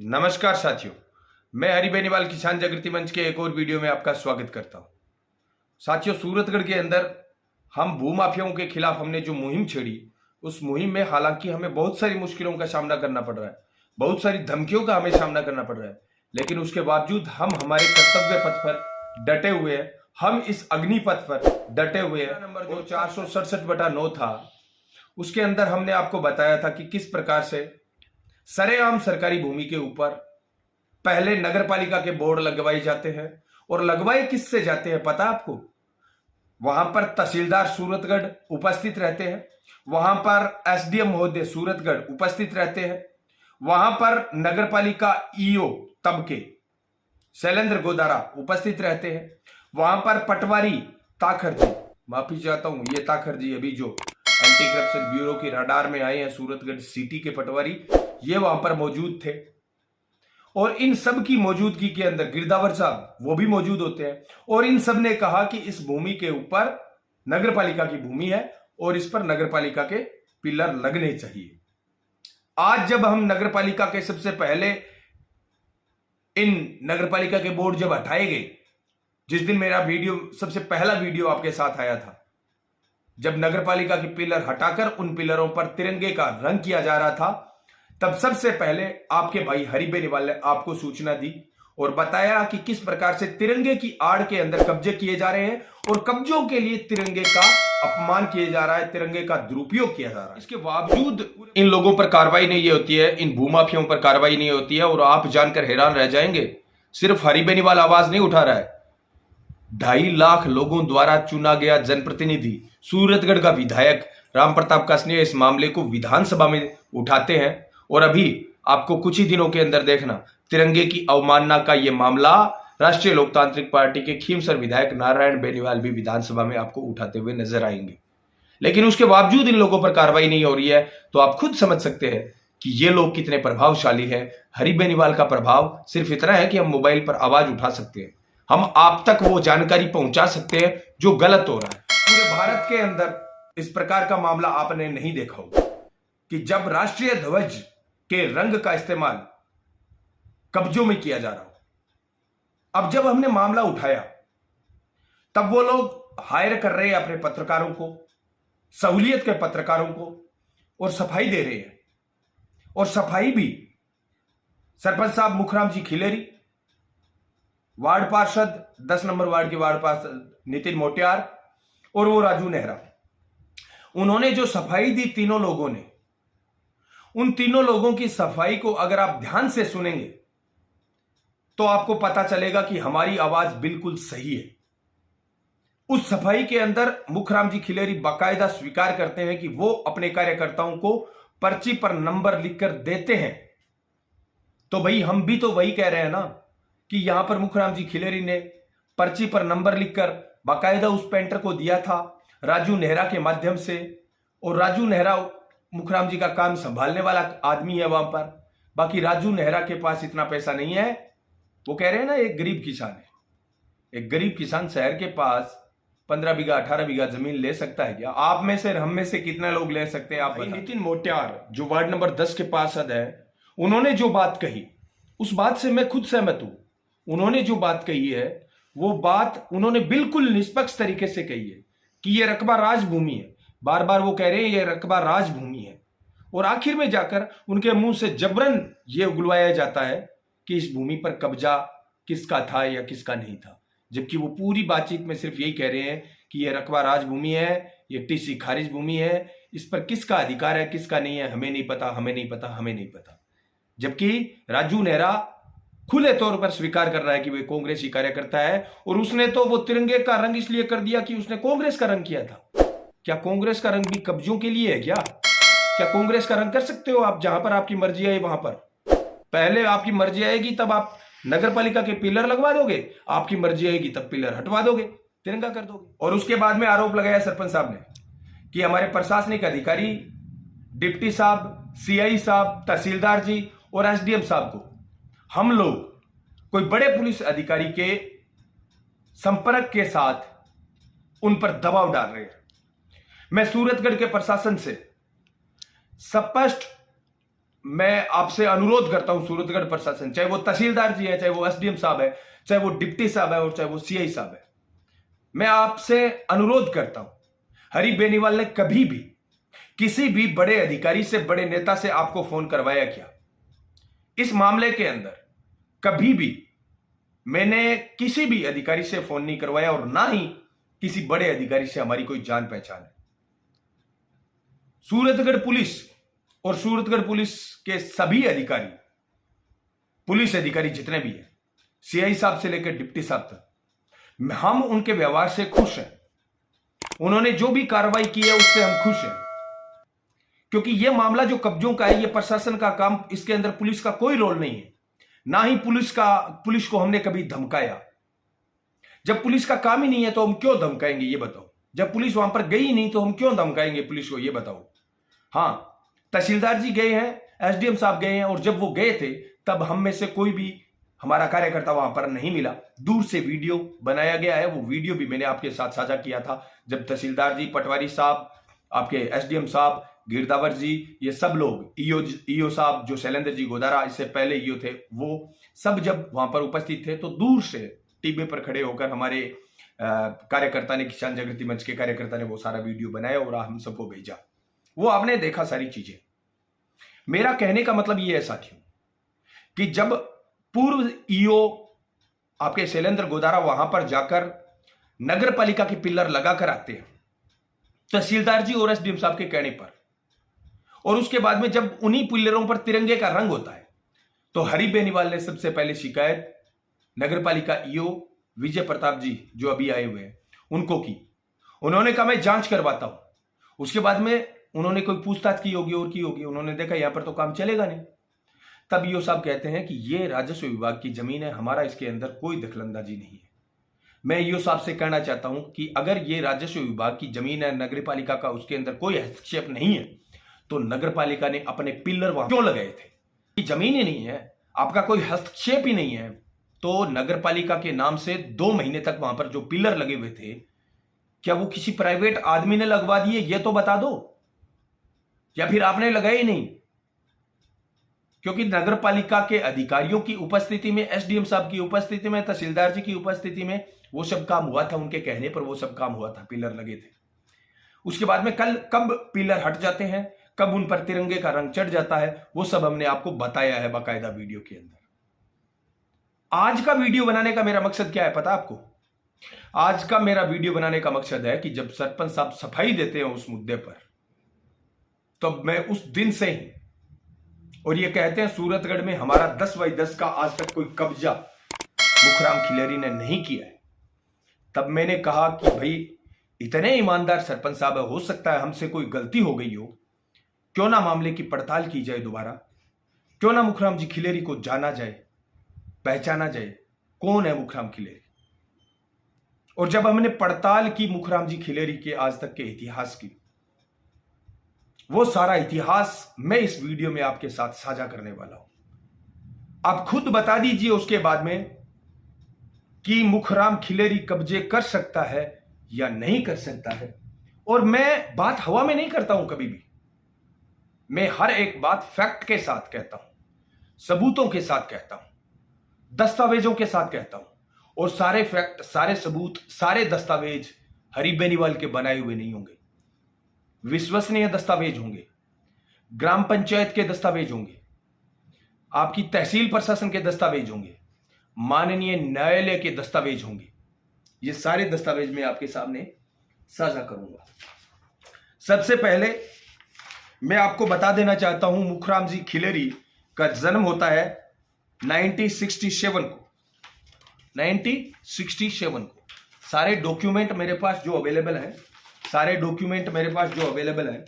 नमस्कार साथियों, मैं हरि बेनीवाल किसान जागृति मंच के एक और वीडियो में आपका स्वागत करता हूं। साथियों, सूरतगढ़ के अंदर हम भूमाफियाओं के खिलाफ हमने जो मुहिम छेड़ी, उस मुहिम में हालांकि हमें बहुत सारी मुश्किलों का सामना करना पड़ रहा है, बहुत सारी धमकियों का हमें सामना करना पड़ रहा है, लेकिन उसके बावजूद हम हमारे कर्तव्य पथ पर डटे हुए हैं। हम इस अग्निपथ पर डटे हुए हैं। नंबर जो 467/9 था, उसके अंदर हमने आपको बताया था कि किस प्रकार से सरेआम सरकारी भूमि के ऊपर पहले नगर पालिका के बोर्ड लगवाए जाते हैं। और लगवाए किससे जाते हैं पता आपको? वहां पर तहसीलदार सूरतगढ़ उपस्थित रहते हैं, वहां पर एसडीएम महोदय सूरतगढ़ उपस्थित रहते हैं, वहां पर नगर पालिका ईओ तब के शैलेंद्र गोदारा उपस्थित रहते हैं, वहां पर पटवारी ताखर जी, माफी चाहता हूं, ये ताखर जी अभी जो एंटी करप्शन ब्यूरो की रडार में आए हैं, सूरतगढ़ सिटी के पटवारी, ये वहां पर मौजूद थे। और इन सब की मौजूदगी के अंदर गिरदावर साहब वो भी मौजूद होते हैं। और इन सब ने कहा कि इस भूमि के ऊपर नगरपालिका की भूमि है और इस पर नगरपालिका के पिलर लगने चाहिए। आज जब हम नगरपालिका के सबसे पहले इन नगरपालिका के बोर्ड जब हटाए गए, जिस दिन मेरा वीडियो सबसे पहला वीडियो आपके साथ आया था, जब नगरपालिका के पिलर हटाकर उन पिलरों पर तिरंगे का रंग किया जा रहा था, तब सबसे पहले आपके भाई हरि बेनीवाल ने आपको सूचना दी और बताया कि किस प्रकार से तिरंगे की आड़ के अंदर कब्जे किए जा रहे हैं और कब्जों के लिए तिरंगे का अपमान किया जा रहा है, तिरंगे का दुरुपयोग किया जा रहा है। इसके बावजूद इन लोगों पर कार्रवाई नहीं होती है, इन भूमाफियों पर कार्रवाई नहीं होती है। और आप जानकर हैरान रह जाएंगे, सिर्फ हरि बेनीवाल आवाज नहीं उठा रहा है, 2.5 लाख लोगों द्वारा चुना गया जनप्रतिनिधि सूरतगढ़ का विधायक राम प्रताप कासनिया इस मामले को विधानसभा में उठाते हैं। और अभी आपको कुछ ही दिनों के अंदर देखना, तिरंगे की अवमानना का यह मामला राष्ट्रीय लोकतांत्रिक पार्टी के खीमसर विधायक नारायण बेनीवाल भी विधानसभा में आपको उठाते हुए नजर आएंगे। लेकिन उसके बावजूद इन लोगों पर कार्रवाई नहीं हो रही है, तो आप खुद समझ सकते हैं कि ये लोग कितने प्रभावशाली हैं। हरि बेनीवाल का प्रभाव सिर्फ इतना है कि हम मोबाइल पर आवाज उठा सकते हैं, हम आप तक वो जानकारी पहुंचा सकते हैं जो गलत हो रहा है। पूरे भारत के अंदर इस प्रकार का मामला आपने नहीं देखा होगा कि जब राष्ट्रीय ध्वज के रंग का इस्तेमाल कब्जों में किया जा रहा हो। अब जब हमने मामला उठाया, तब वो लोग हायर कर रहे हैं अपने पत्रकारों को, सहूलियत के पत्रकारों को, और सफाई दे रहे हैं। और सफाई भी सरपंच साहब मुखराम जी खिलेरी, वार्ड पार्षद 10 नंबर वार्ड के वार्ड पार्षद नितिन मोटियार और वो राजू नेहरा, उन्होंने जो सफाई दी तीनों लोगों ने, उन तीनों लोगों की सफाई को अगर आप ध्यान से सुनेंगे तो आपको पता चलेगा कि हमारी आवाज बिल्कुल सही है। उस सफाई के अंदर मुखराम जी खिलेरी बाकायदा स्वीकार करते हैं कि वो अपने कार्यकर्ताओं को पर्ची पर नंबर लिखकर देते हैं। तो भाई हम भी तो वही कह रहे हैं ना कि यहां पर मुखराम जी खिलेरी ने पर्ची पर नंबर लिखकर बाकायदा उस पेंटर को दिया था राजू नेहरा के माध्यम से। और राजू नेहरा मुखराम जी का काम संभालने वाला आदमी है वहां पर। बाकी राजू नेहरा के पास इतना पैसा नहीं है। वो कह रहे हैं ना, एक गरीब किसान है, एक गरीब किसान शहर के पास 15 बीघा 18 बीघा जमीन ले सकता है क्या? आप में से, हम में से कितने लोग ले सकते हैं? आप नितिन मोटियार जो वार्ड नंबर 10 के पार्षद है, उन्होंने जो बात कही उस बात से मैं खुद सहमत हूं। उन्होंने जो बात कही है वो बात उन्होंने बिल्कुल निष्पक्ष तरीके से कही है कि यह रकबा राजभूमि है। बार बार वो कह रहे हैं ये रकबा राजभूमि है, और आखिर में जाकर उनके मुंह से जबरन ये उगलवाया जाता है कि इस भूमि पर कब्जा किसका था या किसका नहीं था, जबकि वो पूरी बातचीत में सिर्फ यही कह रहे हैं कि ये रकबा राजभूमि है, ये टीसी खारिज भूमि है, इस पर किसका अधिकार है किसका नहीं है हमें नहीं पता, हमें नहीं पता, हमें नहीं पता। जबकि राजू नेहरा खुले तौर पर स्वीकार कर रहा है कि वह कांग्रेसी कार्यकर्ता है, और उसने तो वो तिरंगे का रंग इसलिए कर दिया कि उसने कांग्रेस का रंग किया था। क्या कांग्रेस का रंग भी कब्जों के लिए है क्या? क्या कांग्रेस का रंग कर सकते हो आप जहां पर आपकी मर्जी आए वहां पर? पहले आपकी मर्जी आएगी तब आप नगरपालिका के पिलर लगवा दोगे, आपकी मर्जी आएगी तब पिलर हटवा दोगे, तिरंगा कर दोगे। और उसके बाद में आरोप लगाया सरपंच साहब ने कि हमारे प्रशासनिक अधिकारी, डिप्टी साहब, सीआई साहब, तहसीलदार जी और एसडीएम साहब को हम लोग कोई बड़े पुलिस अधिकारी के संपर्क के साथ उन पर दबाव डाल रहे हैं। मैं सूरतगढ़ के प्रशासन से स्पष्ट मैं आपसे अनुरोध करता हूं सूरतगढ़ प्रशासन, चाहे वो तहसीलदार जी है, चाहे वो एसडीएम साहब है, चाहे वो डिप्टी साहब है और चाहे वो सीआई साहब है, मैं आपसे अनुरोध करता हूं, हरी बेनीवाल ने कभी भी किसी भी बड़े अधिकारी से, बड़े नेता से आपको फोन करवाया क्या? इस मामले के अंदर कभी भी मैंने किसी भी अधिकारी से फोन नहीं करवाया और ना ही किसी बड़े अधिकारी से हमारी कोई जान पहचान है। सूरतगढ़ पुलिस और सूरतगढ़ पुलिस के सभी अधिकारी, पुलिस अधिकारी जितने भी हैं, सीआई साहब से लेकर डिप्टी साहब तक, हम उनके व्यवहार से खुश हैं। उन्होंने जो भी कार्रवाई की है उससे हम खुश हैं, क्योंकि यह मामला जो कब्जों का है, यह प्रशासन का काम, इसके अंदर पुलिस का कोई रोल नहीं है। ना ही पुलिस को हमने कभी धमकाया। जब पुलिस का काम ही नहीं है तो हम क्यों धमकाएंगे, ये बताओ? जब पुलिस वहां पर गई नहीं तो हम क्यों धमकाएंगे पुलिस को, ये बताओ? हां, तहसीलदार जी गए हैं, एसडीएम साहब गए हैं, और जब वो गए थे तब हम में से कोई भी हमारा कार्यकर्ता वहां पर नहीं मिला। दूर से वीडियो बनाया गया है, वो वीडियो भी मैंने आपके साथ साझा किया था, जब तहसीलदार जी, पटवारी साहब, आपके एसडीएम साहब, गिरदावर जी, ये सब लोग, ईओ साहब जो शैलेंद्र जी गोदारा इससे पहले ईओ थे, वो सब जब वहां पर उपस्थित थे तो दूर से टीवी पर खड़े होकर हमारे कार्यकर्ता ने, किसान जागृति मंच के कार्यकर्ता ने वो सारा वीडियो बनाया और हम सबको भेजा। वो आपने देखा सारी चीजें। मेरा कहने का मतलब ये है साथियों कि जब पूर्व ईओ आपके शैलेंद्र गोदारा वहां पर जाकर नगर पालिका के पिलर लगाकर आते हैं तहसीलदार जी और एसडीएम साहब के कहने पर, और उसके बाद में जब उन्हीं पिलरों पर तिरंगे का रंग होता है, तो हरी बेनीवाल ने सबसे पहले शिकायत नगर पालिका ईओ विजय प्रताप जी जो अभी आए हुए हैं उनको की। उन्होंने कहा मैं जांच करवाता हूं। उसके बाद में उन्होंने कोई पूछताछ की होगी और की होगी, उन्होंने देखा यहां पर तो काम चलेगा नहीं। तब ईओ साहब कहते हैं कि ये राजस्व विभाग की जमीन है, हमारा इसके अंदर कोई दखलंदाजी नहीं है। मैं ईओ साहब से कहना चाहता हूं कि अगर ये राजस्व विभाग की जमीन है, नगर पालिका का उसके अंदर कोई हस्तक्षेप नहीं है, तो नगर पालिका ने अपने पिलर वहां क्यों लगाए थे? जमीन ही नहीं है, आपका कोई हस्तक्षेप ही नहीं है, तो नगर पालिका के नाम से 2 महीने तक वहां पर जो पिलर लगे हुए थे, क्या वो किसी प्राइवेट आदमी ने लगवा दिए? ये तो बता दो, या फिर आपने लगाए ही नहीं? क्योंकि नगर पालिका के अधिकारियों की उपस्थिति में, एसडीएम साहब की उपस्थिति में, तहसीलदार जी की उपस्थिति में वो सब काम हुआ था, उनके कहने पर वो सब काम हुआ था, पिलर लगे थे। उसके बाद में कब पिलर हट जाते हैं, कब उन पर तिरंगे का रंग चढ़ जाता है, वो सब हमने आपको बताया है बाकायदा वीडियो के अंदर। आज का वीडियो बनाने का मेरा मकसद क्या है पता आपको? आज का मेरा वीडियो बनाने का मकसद है कि जब सरपंच साहब सफाई देते हैं उस मुद्दे पर, तो मैं उस दिन से ही, और ये कहते हैं सूरतगढ़ में हमारा 10/10 का आज तक कोई कब्जा मुखराम खिलेरी ने नहीं किया है, तब मैंने कहा कि भाई इतने ईमानदार सरपंच साहब है, हो सकता है हमसे कोई गलती हो गई हो, क्यों ना मामले की पड़ताल की जाए दोबारा, क्यों ना मुखराम जी खिलेरी को जाना जाए, पहचाना जाए कौन है मुखराम खिलेरी। और जब हमने पड़ताल की मुखराम जी खिलेरी के आज तक के इतिहास की, वो सारा इतिहास मैं इस वीडियो में आपके साथ साझा करने वाला हूं। आप खुद बता दीजिए उसके बाद में कि मुखराम खिलेरी कब्जे कर सकता है या नहीं कर सकता है। और मैं बात हवा में नहीं करता हूं कभी भी, मैं हर एक बात फैक्ट के साथ कहता हूं, सबूतों के साथ कहता हूं, दस्तावेजों के साथ कहता हूं, और सारे फैक्ट, सारे सबूत, सारे दस्तावेज हरी बेनीवाल के बनाए हुए नहीं होंगे, विश्वसनीय दस्तावेज होंगे, ग्राम पंचायत के दस्तावेज होंगे, आपकी तहसील प्रशासन के दस्तावेज होंगे, माननीय न्यायालय के दस्तावेज होंगे। ये सारे दस्तावेज मैं आपके सामने साझा करूंगा। सबसे पहले मैं आपको बता देना चाहता हूं, मुखराम जी खिलेरी का जन्म होता है 1967 को। 1967 को सारे डॉक्यूमेंट मेरे पास जो अवेलेबल है, सारे डॉक्यूमेंट मेरे पास जो अवेलेबल है,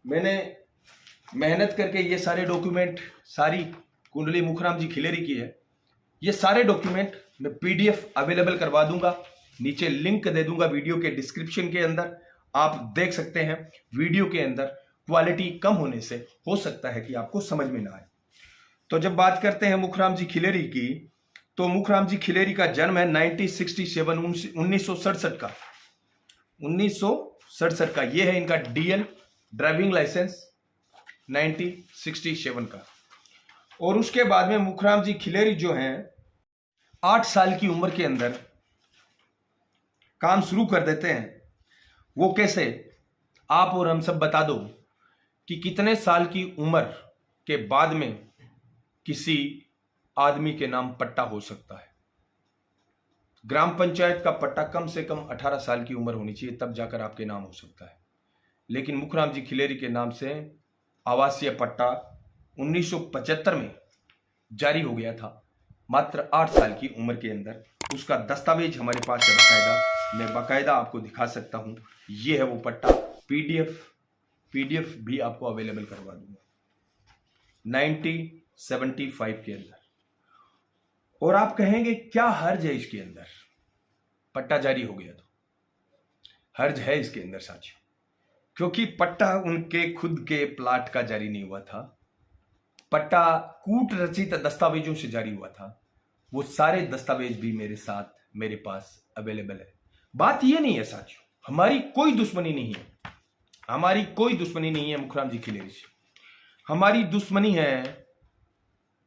मैंने मेहनत करके ये सारे डॉक्यूमेंट, सारी कुंडली मुखराम जी खिलेरी की है, ये सारे डॉक्यूमेंट मैं पीडीएफ अवेलेबल करवा दूंगा, नीचे लिंक दे दूंगा वीडियो के डिस्क्रिप्शन के अंदर, आप देख सकते हैं। वीडियो के अंदर क्वालिटी कम होने से हो सकता है कि आपको समझ में ना आए। तो जब बात करते हैं मुखराम जी खिलेरी की, तो मुखराम जी खिलेरी का जन्म है 1967, 1967 का, 1967 का। ये है इनका डीएल ड्राइविंग लाइसेंस, 1967 का। और उसके बाद में मुखराम जी खिलेरी जो हैं 8 साल की उम्र के अंदर काम शुरू कर देते हैं। वो कैसे, आप और हम सब बता दो कि कितने साल की उम्र के बाद में किसी आदमी के नाम पट्टा हो सकता है। ग्राम पंचायत का पट्टा कम से कम 18 साल की उम्र होनी चाहिए, तब जाकर आपके नाम हो सकता है। लेकिन मुखराम जी खिलेरी के नाम से आवासीय पट्टा 1975 में जारी हो गया था, मात्र 8 साल की उम्र के अंदर। उसका दस्तावेज हमारे पास है बाकायदा, मैं बाकायदा आपको दिखा सकता हूं। ये है वो पट्टा, पीडीएफ भी आपको अवेलेबल करवा दूंगा 1975 के अंदर। और आप कहेंगे क्या हर्ज है इसके अंदर, पट्टा जारी हो गया तो हर्ज है इसके अंदर साथियों, क्योंकि पट्टा उनके खुद के प्लाट का जारी नहीं हुआ था, पट्टा कूट रचित दस्तावेजों से जारी हुआ था। वो सारे दस्तावेज भी मेरे साथ, मेरे पास अवेलेबल है। बात ये नहीं है साथियों, हमारी कोई दुश्मनी नहीं है, हमारी कोई दुश्मनी नहीं है मुखराम जी खिलेरी से। हमारी दुश्मनी है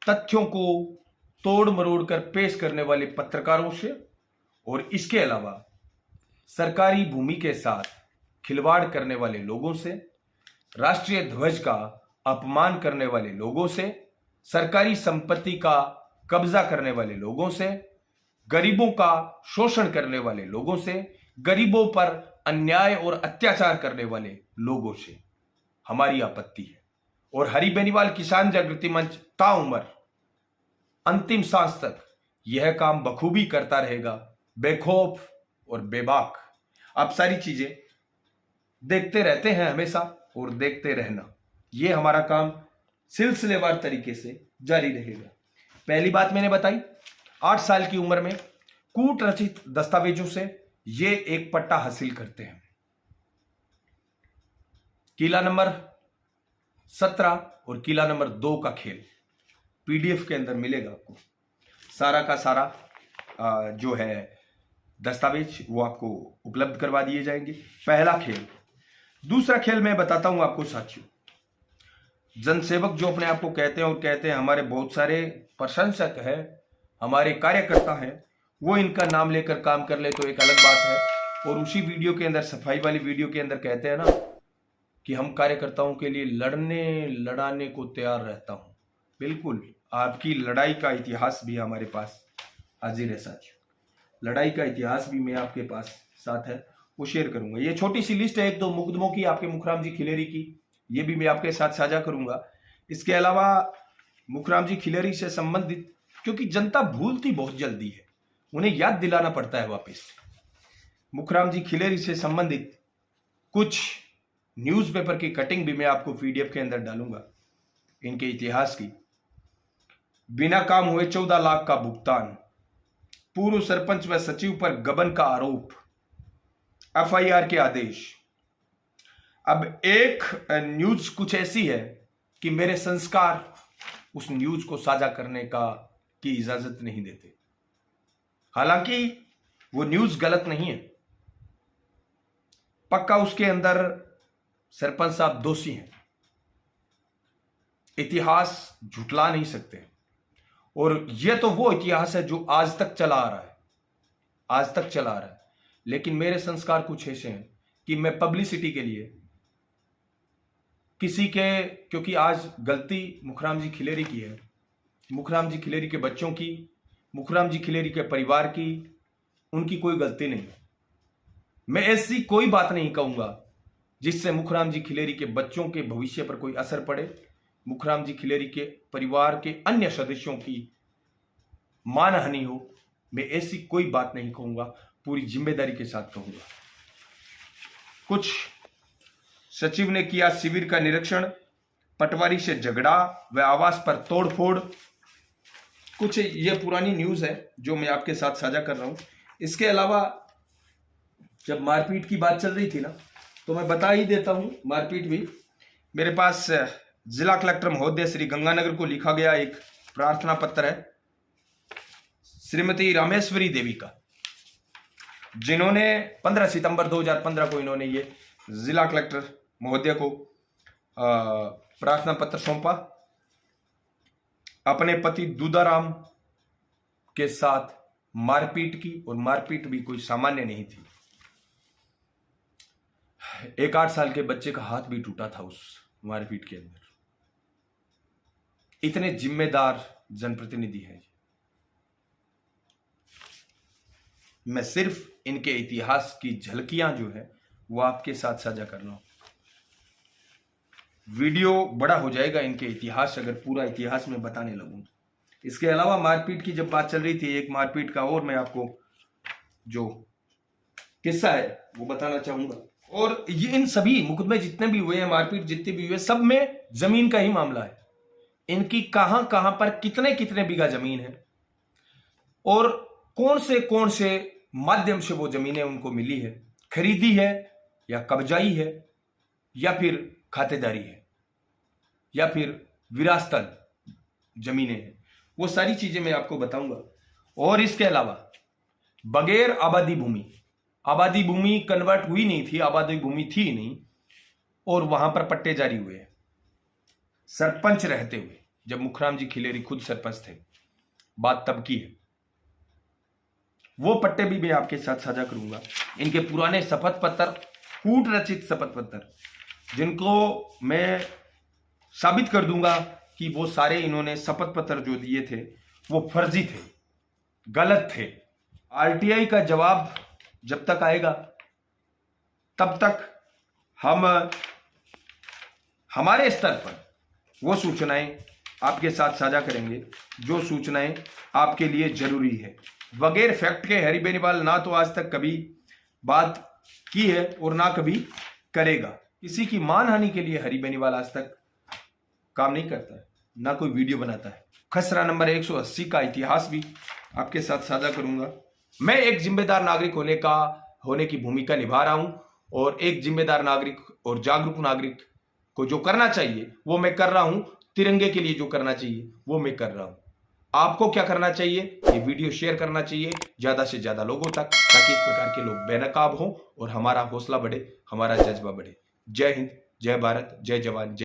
तथ्यों को तोड़ मरोड़ कर पेश करने वाले पत्रकारों से, और इसके अलावा सरकारी भूमि के साथ खिलवाड़ करने वाले लोगों से, राष्ट्रीय ध्वज का अपमान करने वाले लोगों से, सरकारी संपत्ति का कब्जा करने वाले लोगों से, गरीबों का शोषण करने वाले लोगों से, गरीबों पर अन्याय और अत्याचार करने वाले लोगों से हमारी आपत्ति है। और हरि बेनीवाल किसान जागृति मंच ताउम्र अंतिम सांस तक यह काम बखूबी करता रहेगा, बेखौफ और बेबाक। आप सारी चीजें देखते रहते हैं हमेशा, और देखते रहना, यह हमारा काम सिलसिलेवार तरीके से जारी रहेगा। पहली बात मैंने बताई, 8 साल की उम्र में कूट रचित दस्तावेजों से ये एक पट्टा हासिल करते हैं। किला नंबर 17 और किला नंबर 2 का खेल पीडीएफ के अंदर मिलेगा आपको, सारा का सारा जो है दस्तावेज वो आपको उपलब्ध करवा दिए जाएंगे। पहला खेल। दूसरा खेल मैं बताता हूं आपको साथियों, जनसेवक जो अपने आप को कहते हैं और कहते हैं हमारे बहुत सारे प्रशंसक हैं, हमारे कार्यकर्ता हैं, वो इनका नाम लेकर काम कर ले तो एक अलग बात है। और उसी वीडियो के अंदर, सफाई वाली वीडियो के अंदर कहते हैं ना कि हम कार्यकर्ताओं के लिए लड़ाने को तैयार रहता हूं। बिल्कुल, आपकी लड़ाई का इतिहास भी हमारे पास हाजिर है साथियों, लड़ाई का इतिहास भी मैं आपके पास साथ है, वो शेयर करूंगा। ये छोटी सी लिस्ट है 1-2 मुकदमों की आपके मुखराम जी खिलेरी की, ये भी मैं आपके साथ साझा करूंगा। इसके अलावा मुखराम जी खिलेरी से संबंधित, क्योंकि जनता भूलती बहुत जल्दी है, उन्हें याद दिलाना पड़ता है वापस। मुखराम जी खिलेरी से संबंधित कुछ न्यूज़पेपर की कटिंग भी मैं आपको पीडीएफ के अंदर डालूंगा, इनके इतिहास की। बिना काम हुए 14 लाख का भुगतान, पूर्व सरपंच व सचिव पर गबन का आरोप, एफआईआर के आदेश। अब एक न्यूज कुछ ऐसी है कि मेरे संस्कार उस न्यूज को साझा करने की इजाजत नहीं देते। हालांकि वो न्यूज गलत नहीं है, पक्का उसके अंदर सरपंच साहब दोषी हैं, इतिहास झुटला नहीं सकते। और यह तो वो इतिहास है जो आज तक चला आ रहा है, आज तक चला आ रहा है। लेकिन मेरे संस्कार कुछ ऐसे हैं कि मैं पब्लिसिटी के लिए किसी के, क्योंकि आज गलती मुखराम जी खिलेरी की है, मुखराम जी खिलेरी के बच्चों की, मुखराम जी खिलेरी के परिवार की, उनकी कोई गलती नहीं है। मैं ऐसी कोई बात नहीं कहूंगा जिससे मुखराम जी खिलेरी के बच्चों के भविष्य पर कोई असर पड़े, मुखराम जी खिलेरी के परिवार के अन्य सदस्यों की मानहानि हो। मैं ऐसी कोई बात नहीं कहूंगा, पूरी जिम्मेदारी के साथ कहूंगा। कुछ सचिव ने किया शिविर का निरीक्षण, पटवारी से झगड़ा व आवास पर तोड़फोड़। कुछ ये पुरानी न्यूज है जो मैं आपके साथ साझा कर रहा हूं। इसके अलावा जब मारपीट की बात चल रही थी ना, तो मैं बता ही देता हूं, मारपीट भी मेरे पास जिला कलेक्टर महोदय श्री गंगानगर को लिखा गया एक प्रार्थना पत्र है, श्रीमती रामेश्वरी देवी का, जिन्होंने 15 सितंबर 2015 को इन्होंने ये जिला कलेक्टर महोदय को प्रार्थना पत्र सौंपा। अपने पति दूधाराम के साथ मारपीट की, और मारपीट भी कोई सामान्य नहीं थी। एक 8 साल के बच्चे का हाथ भी टूटा था उस मारपीट के अंदर। इतने जिम्मेदार जनप्रतिनिधि हैं। मैं सिर्फ इनके इतिहास की झलकियां जो है वो आपके साथ साझा कर रहा हूं। वीडियो बड़ा हो जाएगा इनके इतिहास, अगर पूरा इतिहास में बताने लगूं। इसके अलावा मारपीट की जब बात चल रही थी, एक मारपीट का और मैं आपको जो किस्सा है वो बताना चाहूंगा। और ये इन सभी मुकदमे जितने भी हुए हैं, मारपीट जितने भी हुए, सब में जमीन का ही मामला है। इनकी कहां कहां पर कितने कितने बीघा जमीन है, और कौन से माध्यम से वो जमीनें उनको मिली है, खरीदी है या कब्जाई है या फिर खातेदारी है या फिर विरासतन जमीनें हैं, वो सारी चीजें मैं आपको बताऊंगा। और इसके अलावा बगैर आबादी भूमि कन्वर्ट हुई नहीं थी, आबादी भूमि थी ही नहीं, और वहां पर पट्टे जारी हुए हैं सरपंच रहते हुए, जब मुखराम जी खिलेरी खुद सरपंच थे। बात तब की है। वो पट्टे भी मैं आपके साथ साझा करूंगा। इनके पुराने शपथ पत्र, कूट रचित शपथ पत्र, जिनको मैं साबित कर दूंगा कि वो सारे इन्होंने शपथ पत्र जो दिए थे वो फर्जी थे, गलत थे। आरटीआई का जवाब जब तक आएगा तब तक हम हमारे स्तर पर वो सूचनाएं आपके साथ साझा करेंगे जो सूचनाएं आपके लिए जरूरी है। बगैर फैक्ट के हरि बेनीवाल ना तो आज तक कभी बात की है और ना कभी करेगा। किसी की मानहानि के लिए हरि बेनीवाल आज तक काम नहीं करता है, ना कोई वीडियो बनाता है। खसरा नंबर 180 का इतिहास भी आपके साथ साझा करूंगा। मैं एक जिम्मेदार नागरिक होने की भूमिका निभा रहा हूं, और एक जिम्मेदार नागरिक और जागरूक नागरिक को जो करना चाहिए वो मैं कर रहा हूं। तिरंगे के लिए जो करना चाहिए वो मैं कर रहा हूं। आपको क्या करना चाहिए? ये वीडियो शेयर करना चाहिए ज्यादा से ज्यादा लोगों तक, ताकि इस प्रकार के लोग बेनकाब हों और हमारा हौसला बढ़े, हमारा जज्बा बढ़े। जय हिंद, जय भारत, जय जवान, जय